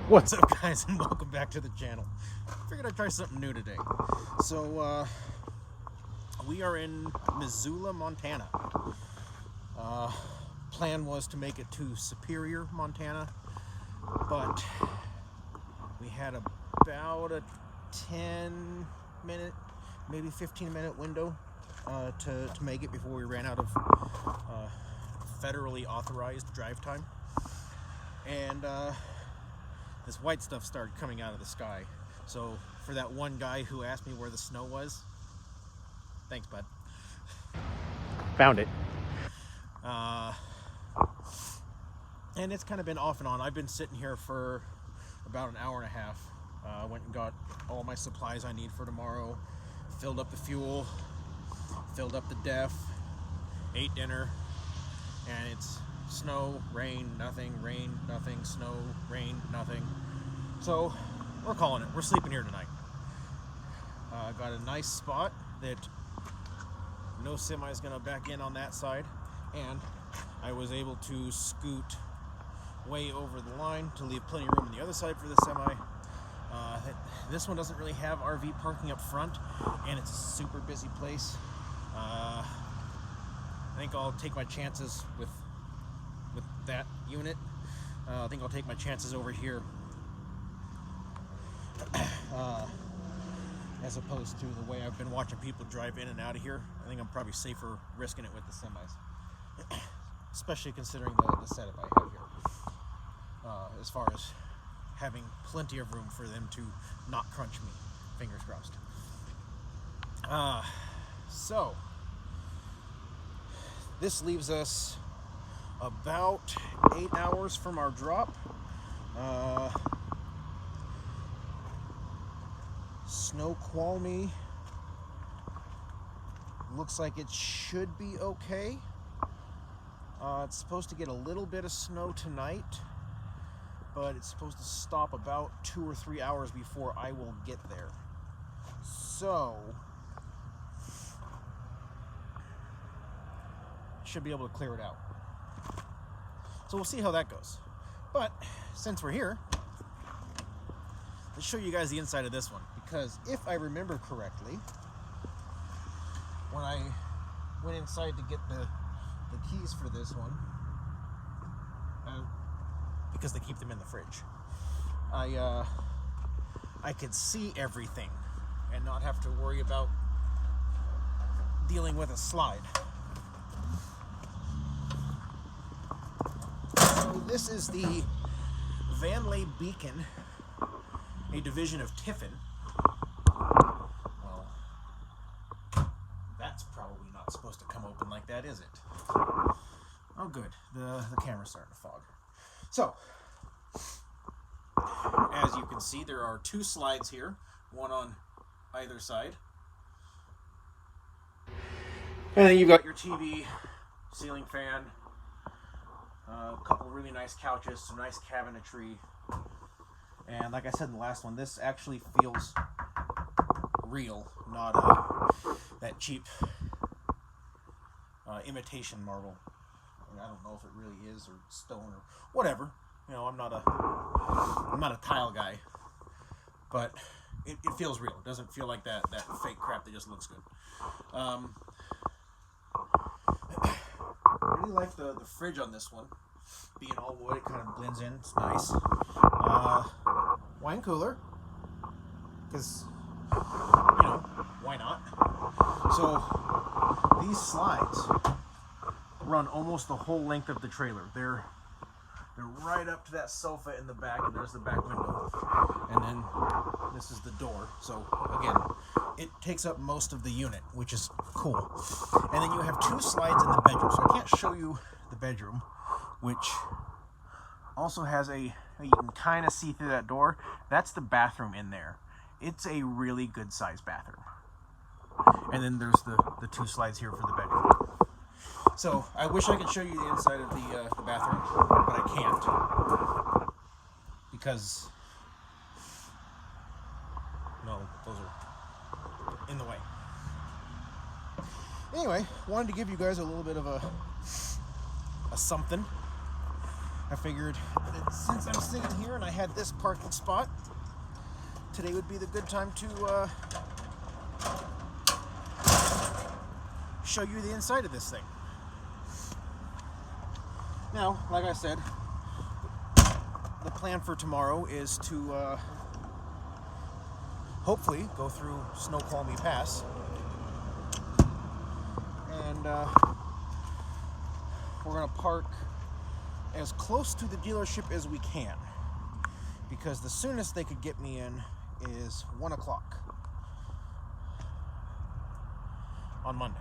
What's up, guys, and welcome back to the channel. Figured I'd try something new today. So, we are in Missoula, Montana. Plan was to make it to Superior, Montana, but we had about a 10-minute, maybe 15-minute window to make it before we ran out of federally authorized drive time. And this white stuff started coming out of the sky. So for that one guy who asked me where the snow was, thanks, bud. Found it. And it's kind of been off and on. I've been sitting here for about an hour and a half. Went and got all my supplies I need for tomorrow, filled up the fuel, filled up the def, ate dinner, and it's snow, rain, nothing, snow, rain, nothing. So we're calling it. We're sleeping here tonight. Got a nice spot that no semi is gonna back in on that side, and I was able to scoot way over the line to leave plenty of room on the other side for the semi. This one doesn't really have RV parking up front, and it's a super busy place. I think I'll take my chances with that unit. I think I'll take my chances over here as opposed to the way I've been watching people drive in and out of here. I think I'm probably safer risking it with the semis, especially considering the setup I have here, as far as having plenty of room for them to not crunch me. Fingers crossed. So this leaves us about 8 hours from our drop. Snoqualmie looks like it should be okay. It's supposed to get a little bit of snow tonight, but it's supposed to stop about 2 or 3 hours before I will get there. So should be able to clear it out. So we'll see how that goes. But since we're here, let's show you guys the inside of this one, because if I remember correctly, when I went inside to get the keys for this one, because they keep them in the fridge, I could see everything and not have to worry about dealing with a slide. So this is the Van Lay Beacon, a division of Tiffin. Well, that's probably not supposed to come open like that, is it? Oh good, the camera's starting to fog. So, as you can see, there are 2 slides here, one on either side. And then you've got your TV, ceiling fan, a couple really nice couches, some nice cabinetry. And like I said in the last one, this actually feels real, not that cheap imitation marble. I don't know if it really is, or stone, or whatever. You know, I'm not a tile guy, but it feels real. It doesn't feel like that fake crap that just looks good. I really like the fridge on this one. Being all wood, it kind of blends in. It's nice. Wine cooler, because, you know, why not? So these slides run almost the whole length of the trailer. They're right up to that sofa in the back, and there's the back window, and then this is the door. So again, it takes up most of the unit, which is cool. And then you have 2 slides in the bedroom. So I can't show you the bedroom, which also has you can kind of see through that door. That's the bathroom in there. It's a really good sized bathroom. And then there's the 2 slides here for the bedroom. So I wish I could show you the inside of the bathroom, but I can't, because no, those are in the way. Anyway, wanted to give you guys a little bit of a something. I figured that since I'm sitting here and I had this parking spot, today would be the good time to show you the inside of this thing. Now, like I said, the plan for tomorrow is to hopefully go through Snoqualmie Pass, and we're going to park as close to the dealership as we can, because the soonest they could get me in is 1 o'clock on Monday.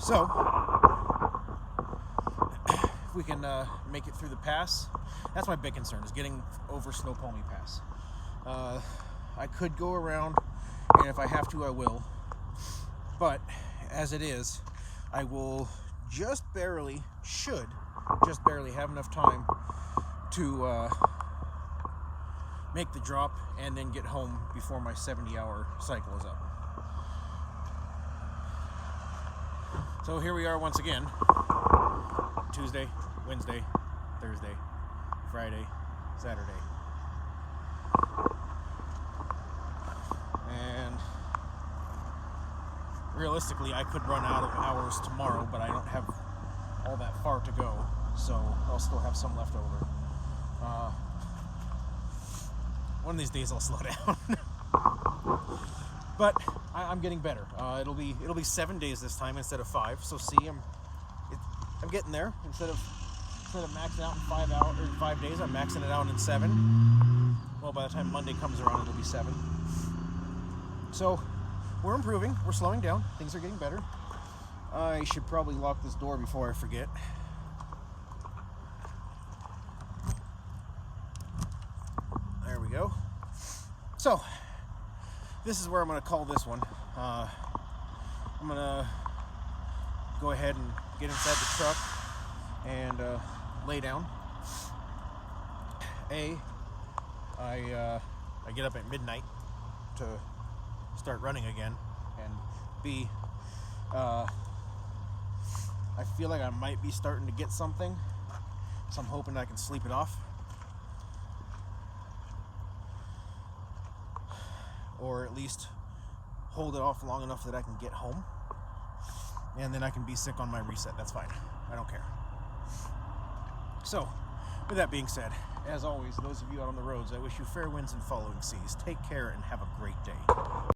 So if we can make it through the pass, that's my big concern, is getting over Snoqualmie Pass. I could go around, and if I have to, I will. But as it is, I will just barely have enough time to make the drop and then get home before my 70-hour cycle is up. So here we are once again. Tuesday, Wednesday, Thursday, Friday, Saturday. And realistically, I could run out of hours tomorrow, but I don't have all that far to go, so I'll still have some left over. One of these days I'll slow down. But I'm getting better. It'll be 7 days this time instead of 5. So see, I'm getting there. Instead of maxing out in 5 days, I'm maxing it out in 7. Well, by the time Monday comes around, it'll be 7. So we're improving. We're slowing down. Things are getting better. I should probably lock this door before I forget. There we go. So this is where I'm going to call this one. I'm going to go ahead and get inside the truck and lay down. I get up at midnight to start running again, and B, I feel like I might be starting to get something, so I'm hoping I can sleep it off, or at least hold it off long enough that I can get home, and then I can be sick on my reset. That's fine. I don't care. So, with that being said, as always, those of you out on the roads, I wish you fair winds and following seas. Take care and have a great day.